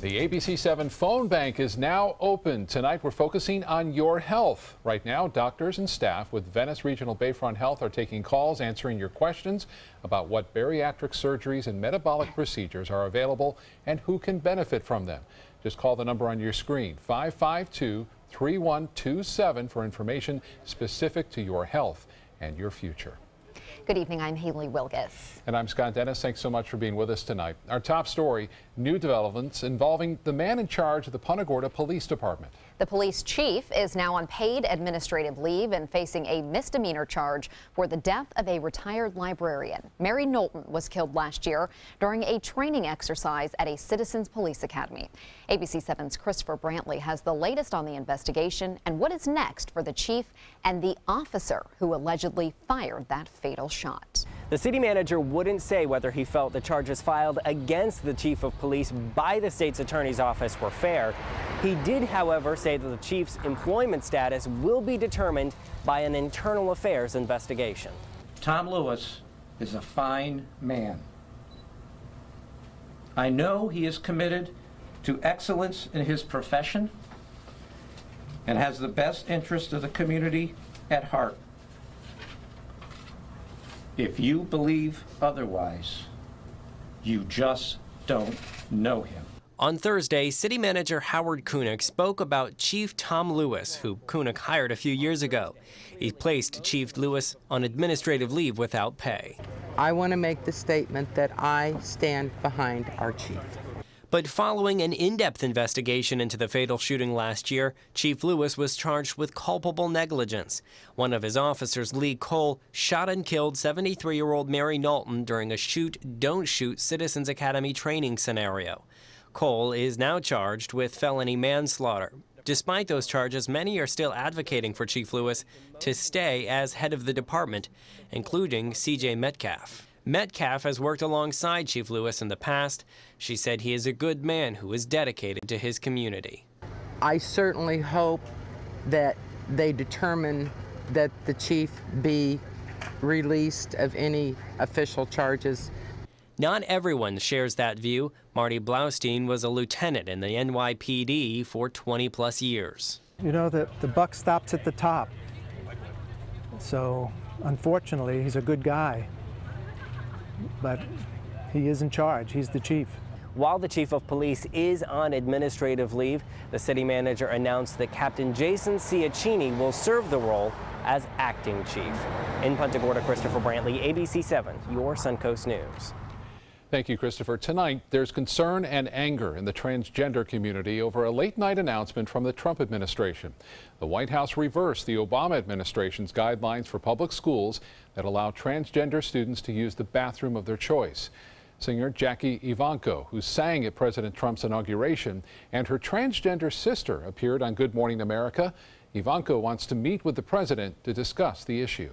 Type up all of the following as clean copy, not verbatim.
The ABC7 phone bank is now open. Tonight we're focusing on your health. Right now, doctors and staff with Venice Regional Bayfront Health are taking calls, answering your questions about what bariatric surgeries and metabolic procedures are available and who can benefit from them. Just call the number on your screen, 552-3127, for information specific to your health and your future. Good evening, I'm Haley Wilgus. And I'm Scott Dennis. Thanks so much for being with us tonight. Our top story, new developments involving the man in charge of the Punta Gorda Police Department. The police chief is now on paid administrative leave and facing a misdemeanor charge for the death of a retired librarian. Mary Knowlton was killed last year during a training exercise at a Citizens Police Academy. ABC7's Christopher Brantley has the latest on the investigation and what is next for the chief and the officer who allegedly fired that fatal shot. The city manager wouldn't say whether he felt the charges filed against the chief of police by the state's attorney's office were fair. He did, however, say that the chief's employment status will be determined by an internal affairs investigation. Tom Lewis is a fine man. I know he is committed to excellence in his profession and has the best interest of the community at heart. If you believe otherwise, you just don't know him. On Thursday, City Manager Howard Koenig spoke about Chief Tom Lewis, who Koenig hired a few years ago. He placed Chief Lewis on administrative leave without pay. I want to make the statement that I stand behind our chief. But following an in-depth investigation into the fatal shooting last year, Chief Lewis was charged with culpable negligence. One of his officers, Lee Cole, shot and killed 73-year-old Mary Knowlton during a shoot-don't-shoot Citizens Academy training scenario. Cole is now charged with felony manslaughter. Despite those charges, many are still advocating for Chief Lewis to stay as head of the department, including C.J. Metcalf. Metcalf has worked alongside Chief Lewis in the past. She said he is a good man who is dedicated to his community. I certainly hope that they determine that the chief be released of any official charges. Not everyone shares that view. Marty Blaustein was a lieutenant in the NYPD for 20-plus years. You know, the buck stops at the top. So, unfortunately, he's a good guy. But he is in charge. He's the chief. While the chief of police is on administrative leave, the city manager announced that Captain Jason Ciaccini will serve the role as acting chief. In Punta Gorda, Christopher Brantley, ABC7, your Suncoast News. Thank you, Christopher. Tonight, there's concern and anger in the transgender community over a late-night announcement from the Trump administration. The White House reversed the Obama administration's guidelines for public schools that allow transgender students to use the bathroom of their choice. Singer Jackie Evancho, who sang at President Trump's inauguration, and her transgender sister appeared on Good Morning America. Evancho wants to meet with the president to discuss the issue.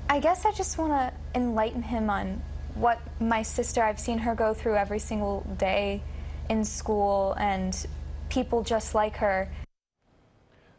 I guess I just want to enlighten him on what my sister, I've seen her go through every single day in school, and people just like her.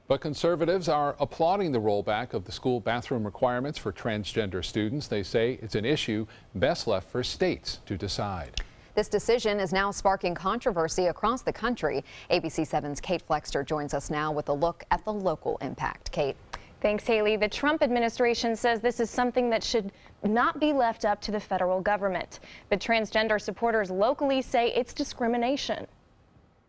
But conservatives are applauding the rollback of the school bathroom requirements for transgender students. They say it's an issue best left for states to decide. This decision is now sparking controversy across the country. ABC7's Kate Flexter joins us now with a look at the local impact. Kate. Thanks, Haley. The Trump administration says this is something that should not be left up to the federal government. But transgender supporters locally say it's discrimination.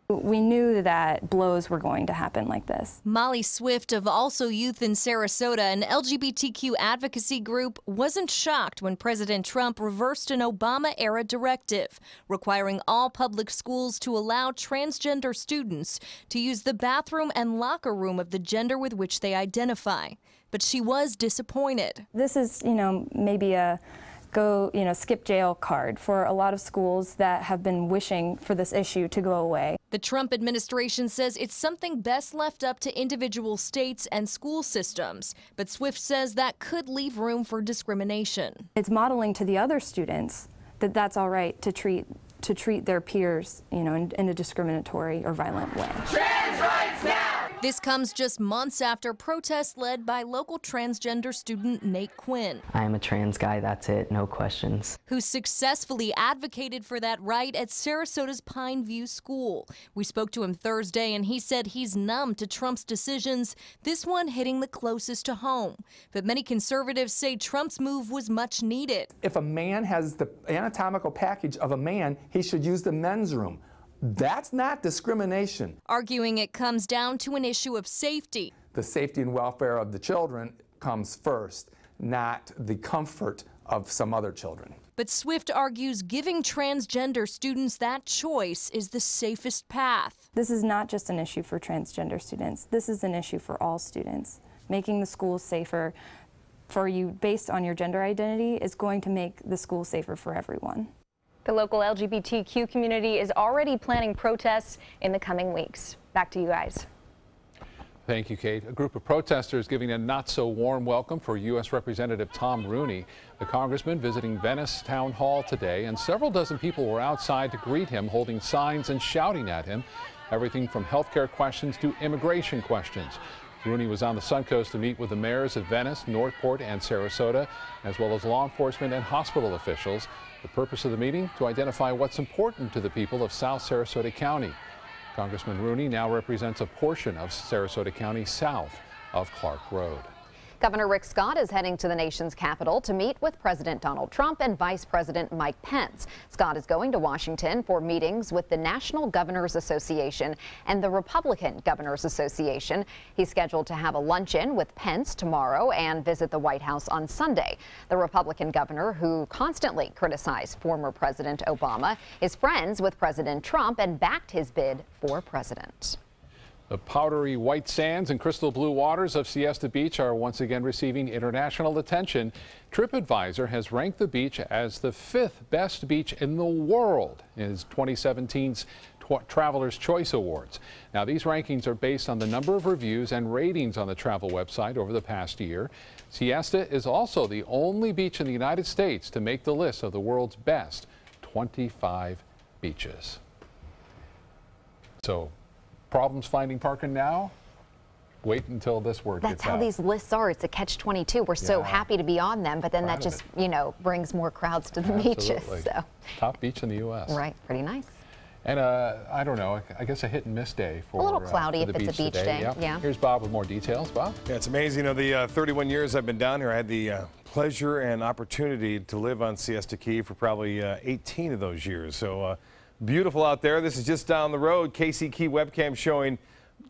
We knew that blows were going to happen like this. Molly Swift of Also Youth in Sarasota, an LGBTQ advocacy group, wasn't shocked when President Trump reversed an Obama-era directive requiring all public schools to allow transgender students to use the bathroom and locker room of the gender with which they identify. But she was disappointed. This is, maybe a skip jail card for a lot of schools that have been wishing for this issue to go away. The Trump administration says it's something best left up to individual states and school systems, but Swift says that could leave room for discrimination. It's modeling to the other students that that's all right to treat their peers, in a discriminatory or violent way. Trans rights now! This comes just months after protests led by local transgender student Nate Quinn. I am a trans guy, that's it, no questions. Who successfully advocated for that right at Sarasota's Pine View School. We spoke to him Thursday and he said he's numb to Trump's decisions, this one hitting the closest to home. But many conservatives say Trump's move was much needed. If a man has the anatomical package of a man, he should use the men's room. That's not discrimination. Arguing it comes down to an issue of safety. The safety and welfare of the children comes first, not the comfort of some other children. But Swift argues giving transgender students that choice is the safest path. This is not just an issue for transgender students. This is an issue for all students. Making the schools safer for you based on your gender identity is going to make the school safer for everyone. The local LGBTQ community is already planning protests in the coming weeks. Back to you guys. Thank you, Kate. A group of protesters giving a not-so-warm welcome for U.S. Representative Tom Rooney. The congressman visiting Venice Town Hall today, and several dozen people were outside to greet him, holding signs and shouting at him. Everything from health care questions to immigration questions. Rooney was on the Suncoast to meet with the mayors of Venice, Northport, and Sarasota, as well as law enforcement and hospital officials. The purpose of the meeting, to identify what's important to the people of South Sarasota County. Congressman Rooney now represents a portion of Sarasota County south of Clark Road. Governor Rick Scott is heading to the nation's capital to meet with President Donald Trump and Vice President Mike Pence. Scott is going to Washington for meetings with the National Governors Association and the Republican Governors Association. He's scheduled to have a luncheon with Pence tomorrow and visit the White House on Sunday. The Republican governor, who constantly criticized former President Obama, is friends with President Trump and backed his bid for president. The powdery white sands and crystal blue waters of Siesta Beach are once again receiving international attention. TripAdvisor has ranked the beach as the 5th best beach in the world in its 2017's Traveler's Choice Awards. Now, these rankings are based on the number of reviews and ratings on the travel website over the past year. Siesta is also the only beach in the United States to make the list of the world's best 25 beaches. So, problems finding parking now? Wait until this word gets out. That's how these lists are. It's a catch-22. We're so happy to be on them, but then that just, you know, brings more crowds to the beaches. So. Top beach in the U.S. Right, pretty nice. And I don't know, I guess a hit and miss day for a little cloudy for if it's a beach today. day. Yep. Yeah. Here's Bob with more details. Bob? Yeah, it's amazing. You know, the 31 years I've been down here, I had the pleasure and opportunity to live on Siesta Key for probably 18 of those years. So beautiful out there. This is just down the road. KC Key webcam showing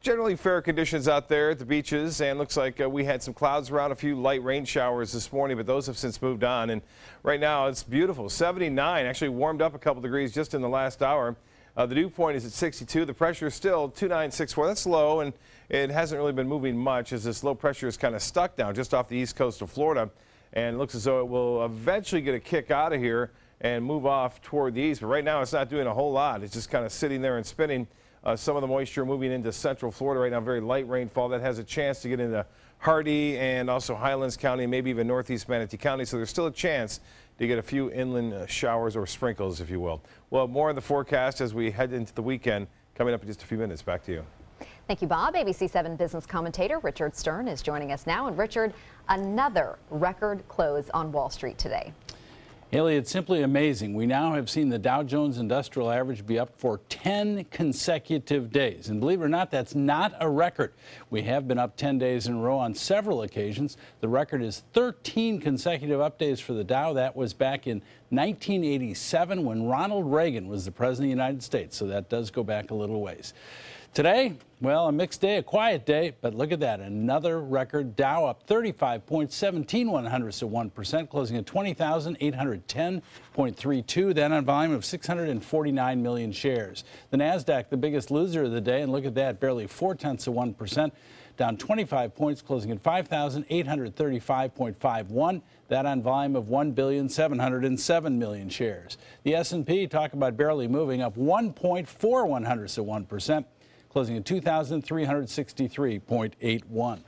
generally fair conditions out there at the beaches, and looks like we had some clouds around, a few light rain showers this morning, but those have since moved on. And right now it's beautiful. 79, actually warmed up a couple degrees just in the last hour. The dew point is at 62. The pressure is still 2964. That's low, and it hasn't really been moving much as this low pressure is kind of stuck down just off the east coast of Florida. And it looks as though it will eventually get a kick out of here and move off toward the east. But right now it's not doing a whole lot. It's just kind of sitting there and spinning. Some of the moisture moving into central Florida right now, very light rainfall that has a chance to get into Hardee and also Highlands County, maybe even northeast Manatee County. So there's still a chance to get a few inland showers or sprinkles, if you will. Well, more in the forecast as we head into the weekend coming up in just a few minutes. Back to you. Thank you, Bob. ABC 7 business commentator Richard Stern is joining us now. And Richard, another record close on Wall Street today. Haley, it's simply amazing. We now have seen the Dow Jones Industrial Average be up for 10 consecutive days. And believe it or not, that's not a record. We have been up 10 days in a row on several occasions. The record is 13 consecutive up days for the Dow. That was back in 1987 when Ronald Reagan was the President of the United States. So that does go back a little ways. Today, well, a mixed day, a quiet day, but look at that, another record. Dow up 35 points, 17/100ths of 1%, closing at 20,810.32. Then on volume of 649 million shares. The Nasdaq, the biggest loser of the day, and look at that, barely 0.4 of 1%, down 25 points, closing at 5,835.51. That on volume of 1,707 million shares. The S&P, talk about barely moving, up 1.41 of 1%. Closing at 2,363.81.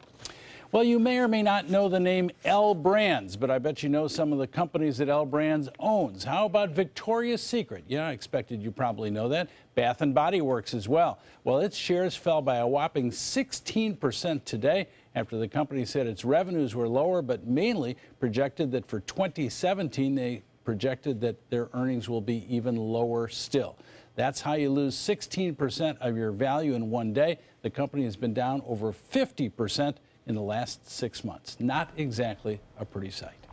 Well, you may or may not know the name L Brands, but I bet you know some of the companies that L Brands owns. How about Victoria's Secret? Yeah, I expected you probably know that. Bath & Body Works as well. Well, its shares fell by a whopping 16% today after the company said its revenues were lower, but mainly projected that for 2017, they projected that their earnings will be even lower still. That's how you lose 16% of your value in one day. The company has been down over 50% in the last 6 months. Not exactly a pretty sight.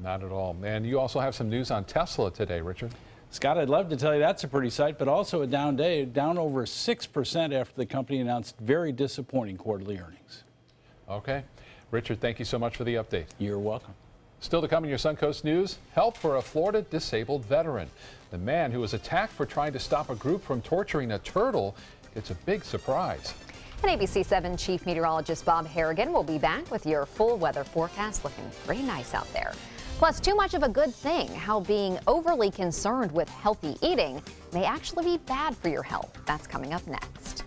Not at all. And you also have some news on Tesla today, Richard. Scott, I'd love to tell you that's a pretty sight, but also a down day, down over 6% after the company announced very disappointing quarterly earnings. Okay. Richard, thank you so much for the update. You're welcome. Still to come in your Suncoast News, help for a Florida disabled veteran. The man who was attacked for trying to stop a group from torturing a turtle gets a big surprise. And ABC 7 Chief Meteorologist Bob Harrigan will be back with your full weather forecast. Looking pretty nice out there. Plus, too much of a good thing, how being overly concerned with healthy eating may actually be bad for your health. That's coming up next.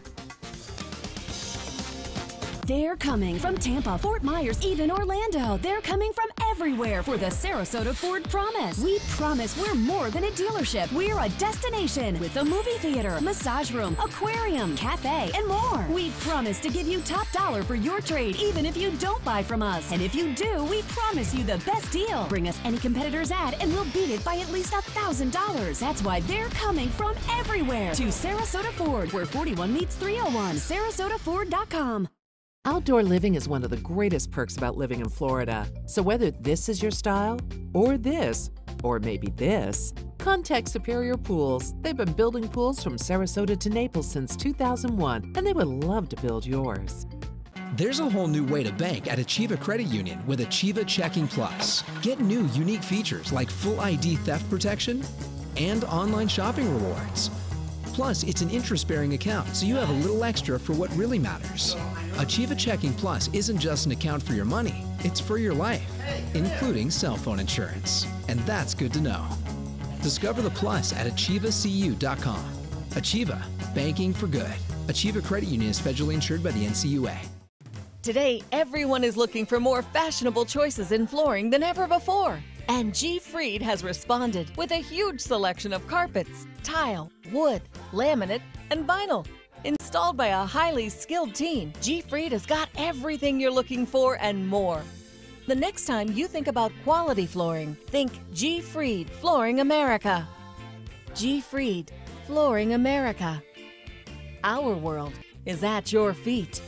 They're coming from Tampa, Fort Myers, even Orlando. They're coming from everywhere for the Sarasota Ford Promise. We promise we're more than a dealership. We're a destination with a movie theater, massage room, aquarium, cafe, and more. We promise to give you top dollar for your trade, even if you don't buy from us. And if you do, we promise you the best deal. Bring us any competitor's ad and we'll beat it by at least $1,000. That's why they're coming from everywhere to Sarasota Ford, where 41 meets 301. SarasotaFord.com. Outdoor living is one of the greatest perks about living in Florida. So whether this is your style, or this, or maybe this, contact Superior Pools. They've been building pools from Sarasota to Naples since 2001, and they would love to build yours. There's a whole new way to bank at Achieva Credit Union with Achieva Checking Plus. Get new unique features like full ID theft protection and online shopping rewards. Plus, it's an interest-bearing account, so you have a little extra for what really matters. Achieva Checking Plus isn't just an account for your money, it's for your life, including cell phone insurance. And that's good to know. Discover the plus at achievacu.com. Achieva, banking for good. Achieva Credit Union is federally insured by the NCUA. Today, everyone is looking for more fashionable choices in flooring than ever before. And G. Fried has responded with a huge selection of carpets, tile, wood, laminate, and vinyl. Installed by a highly skilled team, G. Fried has got everything you're looking for and more. The next time you think about quality flooring, think G. Fried Flooring America. G. Fried Flooring America. Our world is at your feet.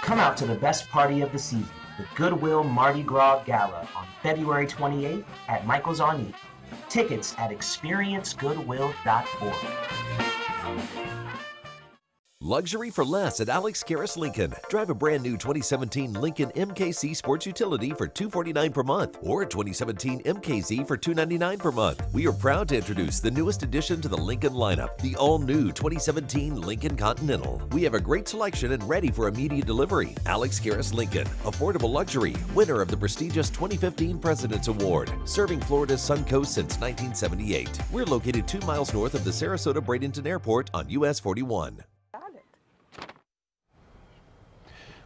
Come out to the best party of the season, the Goodwill Mardi Gras Gala on February 28th at Michael's on E. Tickets at experiencegoodwill.org. Luxury for less at Alex Karras Lincoln. Drive a brand new 2017 Lincoln MKZ Sports Utility for $249 per month or a 2017 MKZ for $299 per month. We are proud to introduce the newest addition to the Lincoln lineup, the all-new 2017 Lincoln Continental. We have a great selection and ready for immediate delivery. Alex Karras Lincoln, affordable luxury, winner of the prestigious 2015 President's Award, serving Florida's Suncoast since 1978. We're located 2 miles north of the Sarasota-Bradenton Airport on US 41.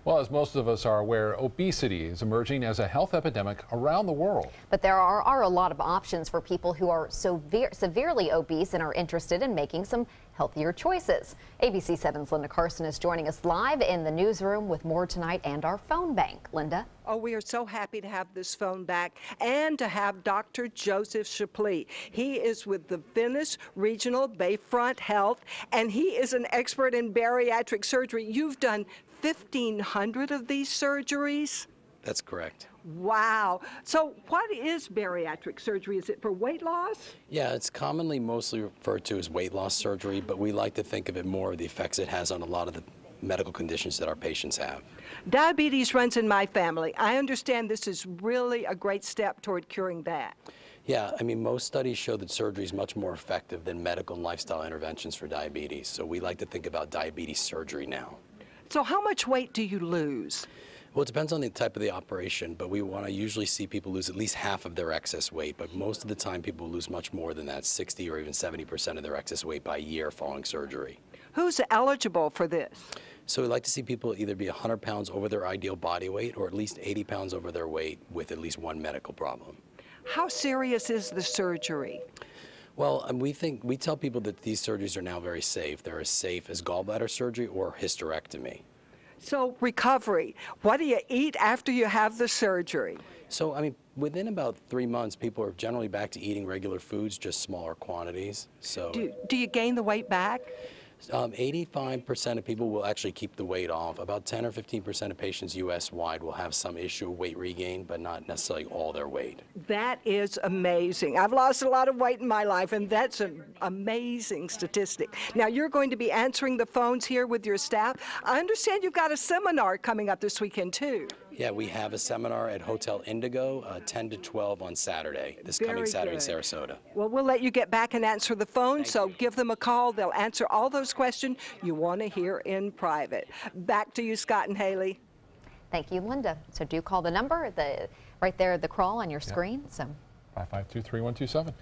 Well, as most of us are aware, obesity is emerging as a health epidemic around the world. But there are a lot of options for people who are severely obese and are interested in making some healthier choices. ABC 7's Linda Carson is joining us live in the newsroom with more tonight and our phone bank. Linda? Oh, we are so happy to have this phone back and to have Dr. Joseph Shapley. He is with the Venice Regional Bayfront Health, and he is an expert in bariatric surgery. You've done 1,500 of these surgeries? That's correct. Wow. So what is bariatric surgery? Is it for weight loss? Yeah, it's commonly mostly referred to as weight loss surgery, but we like to think of it more of the effects it has on a lot of the medical conditions that our patients have. Diabetes runs in my family. I understand this is really a great step toward curing that. Yeah, I mean, most studies show that surgery is much more effective than medical and lifestyle interventions for diabetes. So we like to think about diabetes surgery now. So how much weight do you lose? Well, it depends on the type of the operation, but we want to usually see people lose at least half of their excess weight, but most of the time people lose much more than that, 60 or even 70% of their excess weight by year following surgery. Who's eligible for this? So we like to see people either be 100 pounds over their ideal body weight or at least 80 pounds over their weight with at least one medical problem. How serious is the surgery? Well, we tell people that these surgeries are now very safe. They're as safe as gallbladder surgery or hysterectomy. So recovery, what do you eat after you have the surgery? So, I mean, within about 3 months, people are generally back to eating regular foods, just smaller quantities. So, do you gain the weight back? 85% of people will actually keep the weight off. About 10 or 15% of patients U.S.-wide will have some issue of weight regain, but not necessarily all their weight. That is amazing. I've lost a lot of weight in my life, and that's an amazing statistic. Now, you're going to be answering the phones here with your staff. I understand you've got a seminar coming up this weekend, too. Yeah, we have a seminar at Hotel Indigo, 10 to 12 on Saturday, coming Saturday in Sarasota. Well, we'll let you get back and answer the phone, so give them a call. They'll answer all those questions you want to hear in private. Back to you, Scott and Haley. Thank you, Linda. So do call the number right there, the crawl on your screen. So 552-3127.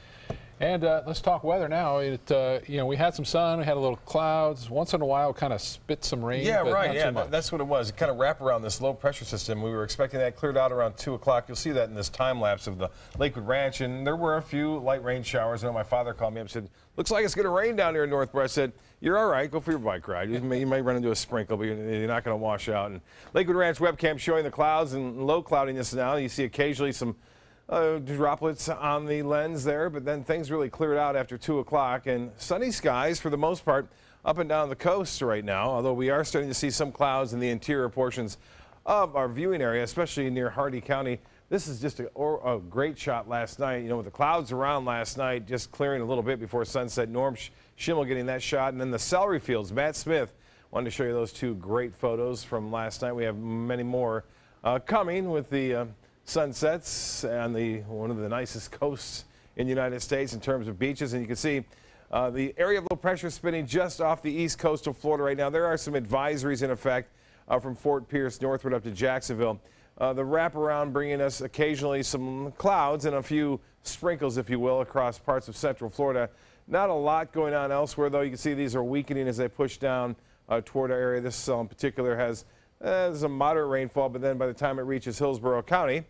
And let's talk weather now. You know, we had some sun, we had a little clouds. Once in a while, kind of spit some rain. Yeah, but right. not Yeah, too much. that's what it was. It kind of wrapped around this low pressure system. We were expecting that cleared out around 2 o'clock. You'll see that in this time lapse of the Lakewood Ranch. And there were a few light rain showers. I know my father called me up and said, "Looks like it's going to rain down here in Northborough." I said, "You're all right. Go for your bike ride. You may run into a sprinkle, but you're not going to wash out." And Lakewood Ranch webcam showing the clouds and low cloudiness now. You see occasionally some droplets on the lens there, but then things really cleared out after 2 o'clock, and sunny skies for the most part up and down the coast right now, although we are starting to see some clouds in the interior portions of our viewing area, especially near Hardy County. This is just a great shot last night, you know, with the clouds around last night, just clearing a little bit before sunset. Norm Schimmel getting that shot, and then the celery fields. Matt Smith wanted to show you those two great photos from last night. We have many more coming with the sunsets on one of the nicest coasts in the United States in terms of beaches. And you can see the area of low pressure spinning just off the east coast of Florida right now. There are some advisories in effect from Fort Pierce northward up to Jacksonville. The wraparound bringing us occasionally some clouds and a few sprinkles, if you will, across parts of central Florida. Not a lot going on elsewhere, though. You can see these are weakening as they push down toward our area. This in particular has some moderate rainfall, but then by the time it reaches Hillsborough County,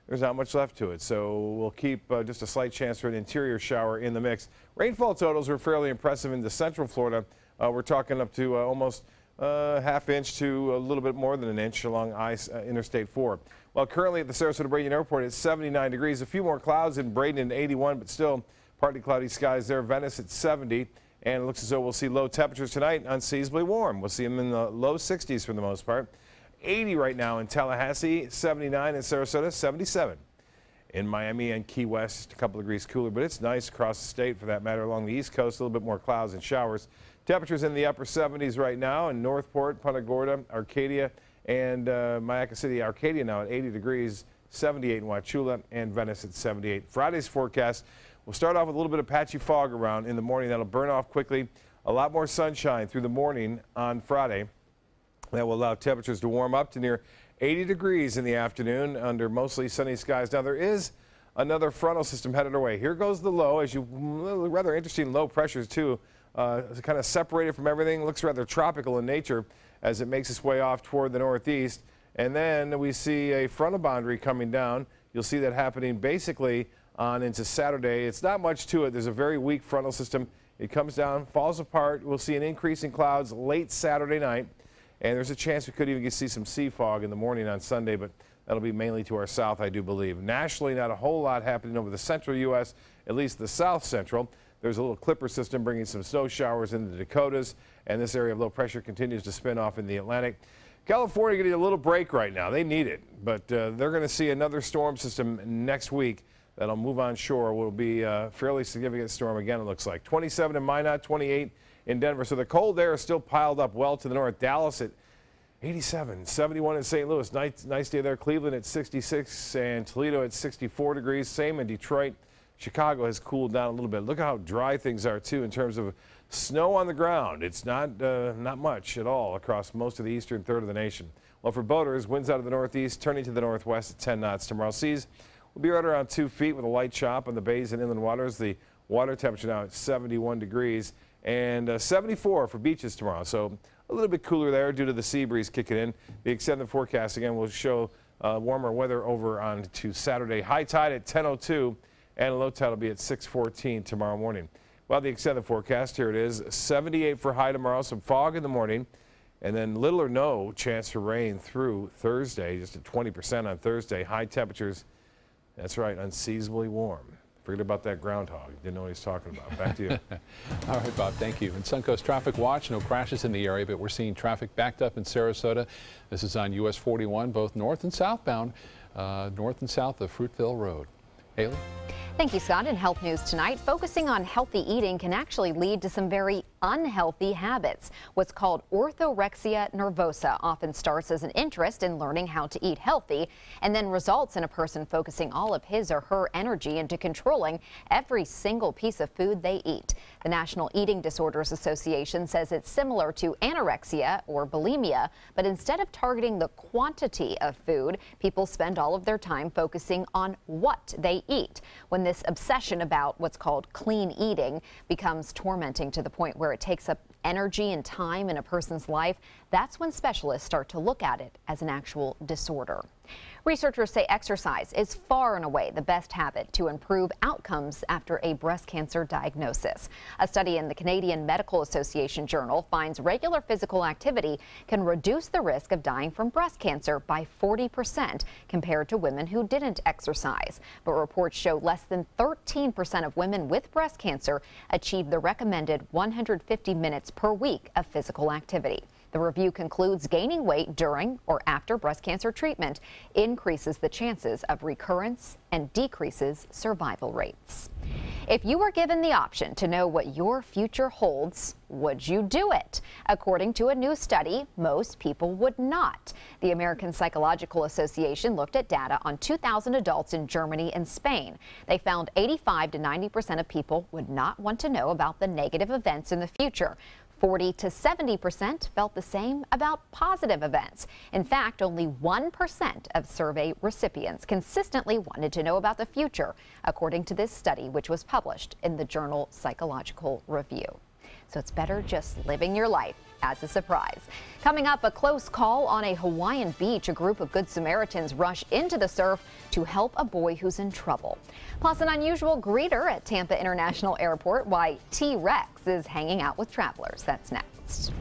there's not much left to it. So we'll keep just a slight chance for an interior shower in the mix. Rainfall totals are fairly impressive into central Florida. We're talking up to almost half inch to a little bit more than an inch along Interstate 4. Well, currently at the Sarasota-Braden Airport, it's 79 degrees. A few more clouds in Braden at 81, but still partly cloudy skies there. Venice at 70. And it looks as though we'll see low temperatures tonight, unseasonably warm. We'll see them in the low 60s for the most part. 80 right now in Tallahassee, 79 in Sarasota, 77 in Miami and Key West, a couple degrees cooler, but it's nice across the state for that matter. Along the East Coast, a little bit more clouds and showers. Temperatures in the upper 70s right now in Northport, Punta Gorda, Arcadia, and Mayaca City. Arcadia now at 80 degrees, 78 in Wauchula, and Venice at 78. Friday's forecast, we'll start off with a little bit of patchy fog around in the morning. That'll burn off quickly. A lot more sunshine through the morning on Friday. That will allow temperatures to warm up to near 80 degrees in the afternoon under mostly sunny skies. Now, there is another frontal system headed our way. Here goes the low, as you rather interesting low pressures, too. Kind of separated from everything. Looks rather tropical in nature as it makes its way off toward the northeast. And then we see a frontal boundary coming down. You'll see that happening basically on into Saturday. It's not much to it. There's a very weak frontal system. It comes down, falls apart. We'll see an increase in clouds late Saturday night. And there's a chance we could even see some sea fog in the morning on Sunday, but that'll be mainly to our south, I do believe. Nationally, not a whole lot happening over the central U.S., at least the south central. There's a little clipper system bringing some snow showers into the Dakotas, and this area of low pressure continues to spin off in the Atlantic. California getting a little break right now. They need it, but they're going to see another storm system next week. that'll move on shore. Will be a fairly significant storm again, it looks like. 27 in Minot, 28 in Denver. So the cold air is still piled up well to the north. Dallas at 87, 71 in St. Louis. Nice day there. Cleveland at 66 and Toledo at 64 degrees. Same in Detroit. Chicago has cooled down a little bit. Look at how dry things are, too, in terms of snow on the ground. It's not much at all across most of the eastern third of the nation. Well, for boaters, winds out of the northeast, turning to the northwest at 10 knots tomorrow. Seas will be right around 2 feet with a light chop on the bays and inland waters. The water temperature now at 71 degrees and 74 for beaches tomorrow. So a little bit cooler there due to the sea breeze kicking in. The extended forecast again will show warmer weather over on to Saturday. High tide at 10:02 and low tide will be at 6:14 tomorrow morning. Well, the extended forecast, here it is, 78 for high tomorrow, some fog in the morning, and then little or no chance for rain through Thursday, just at 20% on Thursday. High temperatures, that's right, unseasonably warm. Forget about that groundhog. Didn't know what he's talking about. Back to you. All right, Bob, thank you. In Suncoast Traffic Watch, no crashes in the area, but we're seeing traffic backed up in Sarasota. This is on US 41, both north and southbound, north and south of Fruitville Road. Haley? Thank you, Scott. In Health News tonight, focusing on healthy eating can actually lead to some very unhealthy habits. What's called orthorexia nervosa often starts as an interest in learning how to eat healthy and then results in a person focusing all of his or her energy into controlling every single piece of food they eat. The National Eating Disorders Association says it's similar to anorexia or bulimia, but instead of targeting the quantity of food, people spend all of their time focusing on what they eat. When this obsession about what's called clean eating becomes tormenting to the point where it takes up energy and time in a person's life, that's when specialists start to look at it as an actual disorder. Researchers say exercise is far and away the best habit to improve outcomes after a breast cancer diagnosis. A study in the Canadian Medical Association Journal finds regular physical activity can reduce the risk of dying from breast cancer by 40% compared to women who didn't exercise. But reports show less than 13% of women with breast cancer achieve the recommended 150 minutes per week of physical activity. The review concludes gaining weight during or after breast cancer treatment increases the chances of recurrence and decreases survival rates. If you were given the option to know what your future holds, would you do it? According to a new study, most people would not. The American Psychological Association looked at data on 2,000 adults in Germany and Spain. They found 85 to 90% of people would not want to know about the negative events in the future. 40 to 70% felt the same about positive events. In fact, only 1% of survey recipients consistently wanted to know about the future, according to this study, which was published in the journal Psychological Review. So it's better just living your life as a surprise. Coming up, a close call on a Hawaiian beach. A group of Good Samaritans rush into the surf to help a boy who's in trouble. Plus, an unusual greeter at Tampa International Airport. Why T-Rex is hanging out with travelers. That's next.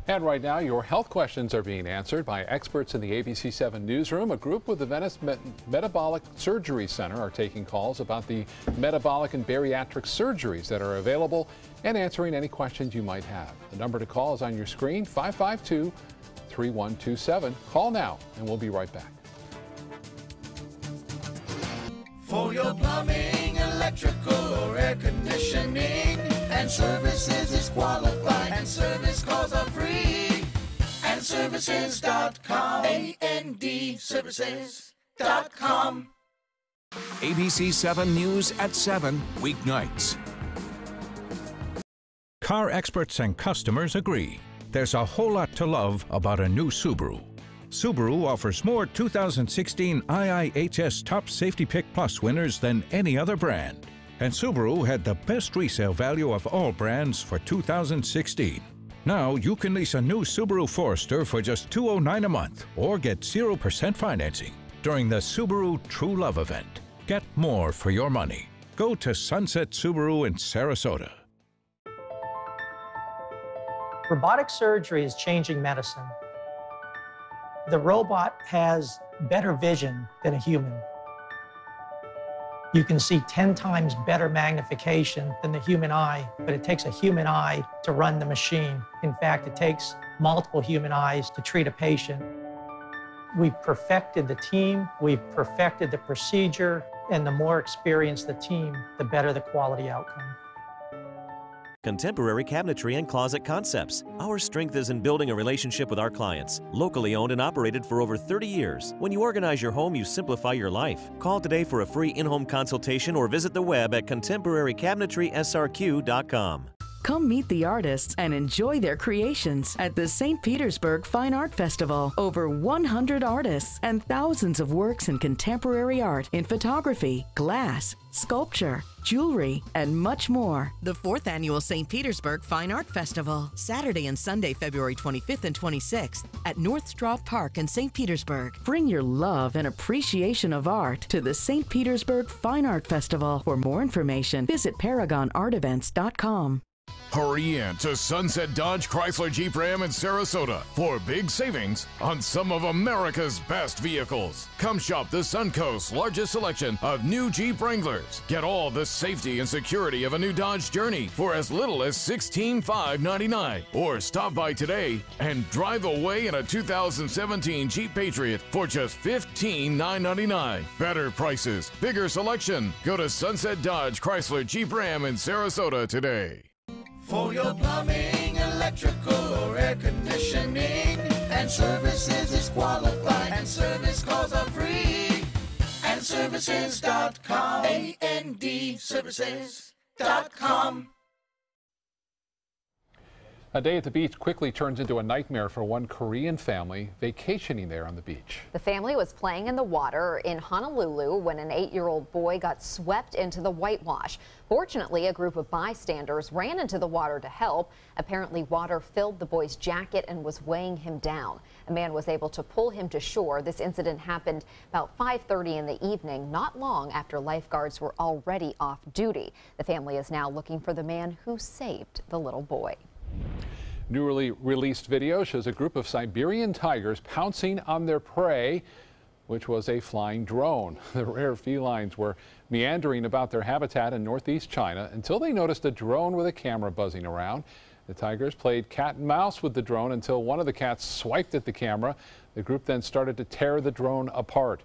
And right now, your health questions are being answered by experts in the ABC7 newsroom. A group with the Venice Metabolic Surgery Center are taking calls about the metabolic and bariatric surgeries that are available and answering any questions you might have. The number to call is on your screen, 552-3127. Call now, and we'll be right back. For your plumbing, electrical, or air conditioning, and services is qualified, and service calls are free. And services.com, A-N-D, services.com. ABC7 News at 7, weeknights. Car experts and customers agree. There's a whole lot to love about a new Subaru. Subaru offers more 2016 IIHS Top Safety Pick Plus winners than any other brand. And Subaru had the best resale value of all brands for 2016. Now you can lease a new Subaru Forester for just $209 a month or get 0% financing during the Subaru True Love event. Get more for your money. Go to Sunset Subaru in Sarasota. Robotic surgery is changing medicine. The robot has better vision than a human. You can see 10 times better magnification than the human eye, but it takes a human eye to run the machine. In fact, it takes multiple human eyes to treat a patient. We've perfected the team, we've perfected the procedure, And the more experienced the team, the better the quality outcome. Contemporary Cabinetry and Closet Concepts. Our strength is in building a relationship with our clients. Locally owned and operated for over 30 years. When you organize your home, you simplify your life. Call today for a free in-home consultation or visit the web at contemporarycabinetry.srq.com. Come meet the artists and enjoy their creations at the St. Petersburg Fine Art Festival. Over 100 artists and thousands of works in contemporary art in photography, glass, sculpture, jewelry, and much more. The 4th Annual St. Petersburg Fine Art Festival, Saturday and Sunday, February 25th and 26th at North Straub Park in St. Petersburg. Bring your love and appreciation of art to the St. Petersburg Fine Art Festival. For more information, visit ParagonArtEvents.com. Hurry in to Sunset Dodge Chrysler Jeep Ram in Sarasota for big savings on some of America's best vehicles. Come shop the Suncoast's largest selection of new Jeep Wranglers. Get all the safety and security of a new Dodge Journey for as little as $16,599. Or stop by today and drive away in a 2017 Jeep Patriot for just $15,999. Better prices, bigger selection. Go to Sunset Dodge Chrysler Jeep Ram in Sarasota today. For your plumbing, electrical, or air conditioning, and services is qualified, and service calls are free. And services.com, A-N-D, services.com. A day at the beach quickly turns into a nightmare for one Korean family vacationing there on the beach. The family was playing in the water in Honolulu when an 8-year-old boy got swept into the whitewash. Fortunately, a group of bystanders ran into the water to help. Apparently, water filled the boy's jacket and was weighing him down. A man was able to pull him to shore. This incident happened about 5:30 in the evening, not long after lifeguards were already off duty. The family is now looking for the man who saved the little boy. Newly released video shows a group of Siberian tigers pouncing on their prey, which was a flying drone. The rare felines were meandering about their habitat in northeast China until they noticed a drone with a camera buzzing around. The tigers played cat and mouse with the drone until one of the cats swiped at the camera. The group then started to tear the drone apart.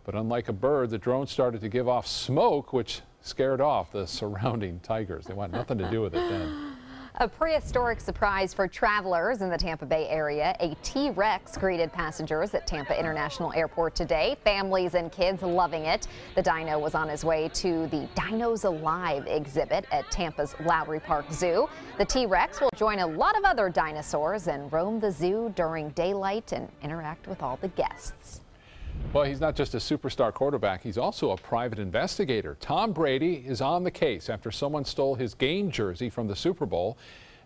But unlike a bird, the drone started to give off smoke, which scared off the surrounding tigers. They want nothing to do with it then. A prehistoric surprise for travelers in the Tampa Bay area. A T-Rex greeted passengers at Tampa International Airport today. Families and kids loving it. The dino was on his way to the Dinos Alive exhibit at Tampa's Lowry Park Zoo. The T-Rex will join a lot of other dinosaurs and roam the zoo during daylight and interact with all the guests. Well, he's not just a superstar quarterback, he's also a private investigator. Tom Brady is on the case after someone stole his game jersey from the Super Bowl.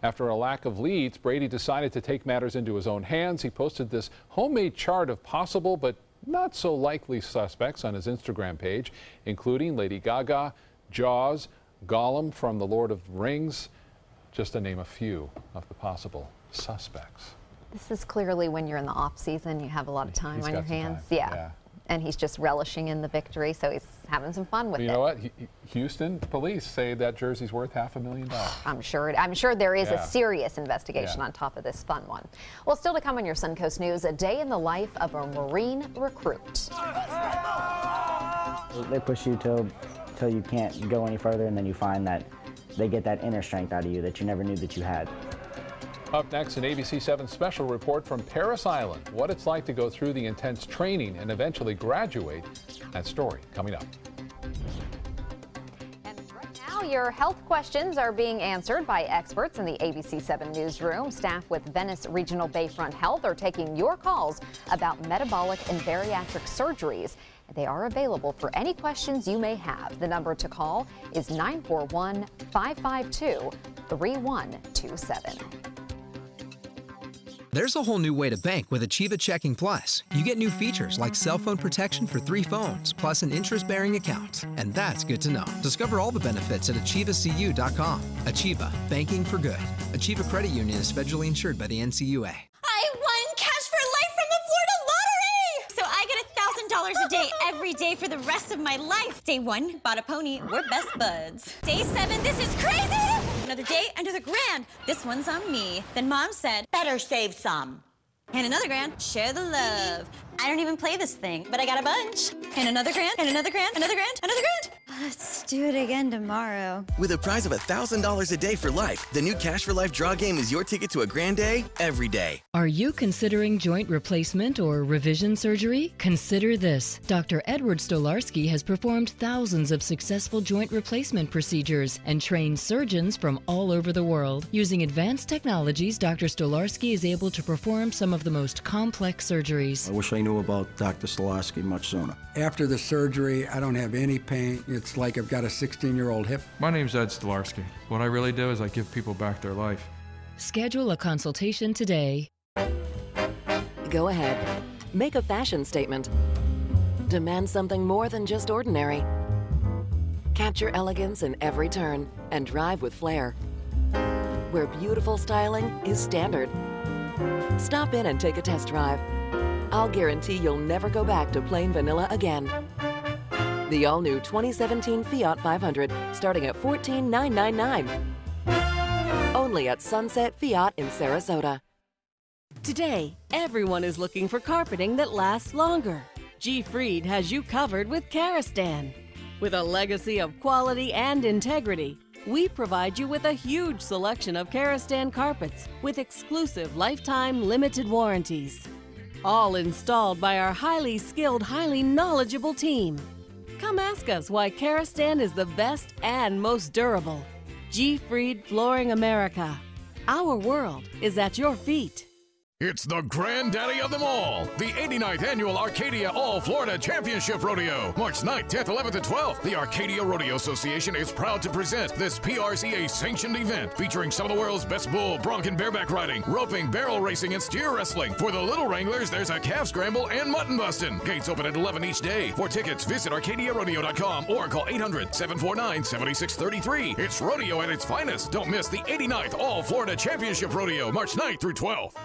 After a lack of leads, Brady decided to take matters into his own hands. He posted this homemade chart of possible but not so likely suspects on his Instagram page, including Lady Gaga, Jaws, Gollum from The Lord of the Rings, just to name a few of the possible suspects. This is clearly when you're in the off season, you have a lot of time on your hands. Yeah. And he's just relishing in the victory, so he's having some fun with it. You know what? Houston police say that jersey's worth $500,000. I'm sure there is a serious investigation on top of this fun one. Well, still to come on your Suncoast News, a day in the life of a Marine recruit. They push you till you can't go any further, and then you find that they get that inner strength out of you that you never knew that you had. Up next, an ABC 7 special report from Parris Island. What it's like to go through the intense training and eventually graduate. That story coming up. And right now, your health questions are being answered by experts in the ABC 7 newsroom. Staff with Venice Regional Bayfront Health are taking your calls about metabolic and bariatric surgeries. They are available for any questions you may have. The number to call is 941-552-3127. There's a whole new way to bank with Achieva Checking Plus. You get new features like cell phone protection for 3 phones, plus an interest-bearing account. And that's good to know. Discover all the benefits at AchievaCU.com. Achieva, banking for good. Achieva Credit Union is federally insured by the NCUA. I won Cash for Life from the Florida Lottery! So I get $1,000 a day every day for the rest of my life. Day 1, bought a pony, we're best buds. Day 7, this is crazy! Another day, another grand. This one's on me. Then Mom said, better save some. And another grand, share the love. I don't even play this thing, but I got a bunch. And another grand, and another grand, another grand, another grand. Let's do it again tomorrow. With a prize of $1,000 a day for life, the new Cash for Life draw game is your ticket to a grand day every day. Are you considering joint replacement or revision surgery? Consider this. Dr. Edward Stolarski has performed thousands of successful joint replacement procedures and trained surgeons from all over the world. Using advanced technologies, Dr. Stolarski is able to perform some of the most complex surgeries. I wish I knew about Dr. Stolarski much sooner. After the surgery, I don't have any pain. It's like I've got a 16-year-old hip. My name's Ed Stolarski. What I really do is I give people back their life. Schedule a consultation today. Go ahead. Make a fashion statement. Demand something more than just ordinary. Capture elegance in every turn and drive with flair. Where beautiful styling is standard. Stop in and take a test drive. I'll guarantee you'll never go back to plain vanilla again. The all-new 2017 Fiat 500, starting at $14,999. Only at Sunset Fiat in Sarasota. Today, everyone is looking for carpeting that lasts longer. G. Fried has you covered with Karastan. With a legacy of quality and integrity, we provide you with a huge selection of Karastan carpets with exclusive lifetime limited warranties. All installed by our highly skilled, highly knowledgeable team. Come ask us why Karastan is the best and most durable. G. Fried Flooring America. Our world is at your feet. It's the granddaddy of them all, the 89th Annual Arcadia All-Florida Championship Rodeo. March 9th, 10th, 11th, and 12th, the Arcadia Rodeo Association is proud to present this PRCA-sanctioned event featuring some of the world's best bull, bronc, and bareback riding, roping, barrel racing, and steer wrestling. For the little wranglers, there's a calf scramble and mutton busting. Gates open at 11 each day. For tickets, visit ArcadiaRodeo.com or call 800-749-7633. It's rodeo at its finest. Don't miss the 89th All-Florida Championship Rodeo, March 9th through 12th.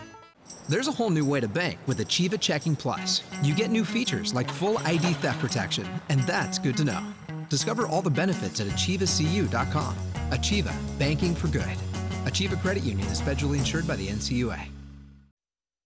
There's a whole new way to bank with Achieva Checking Plus. You get new features like full ID theft protection, and that's good to know. Discover all the benefits at AchievaCU.com. Achieva, banking for good. Achieva Credit Union is federally insured by the NCUA.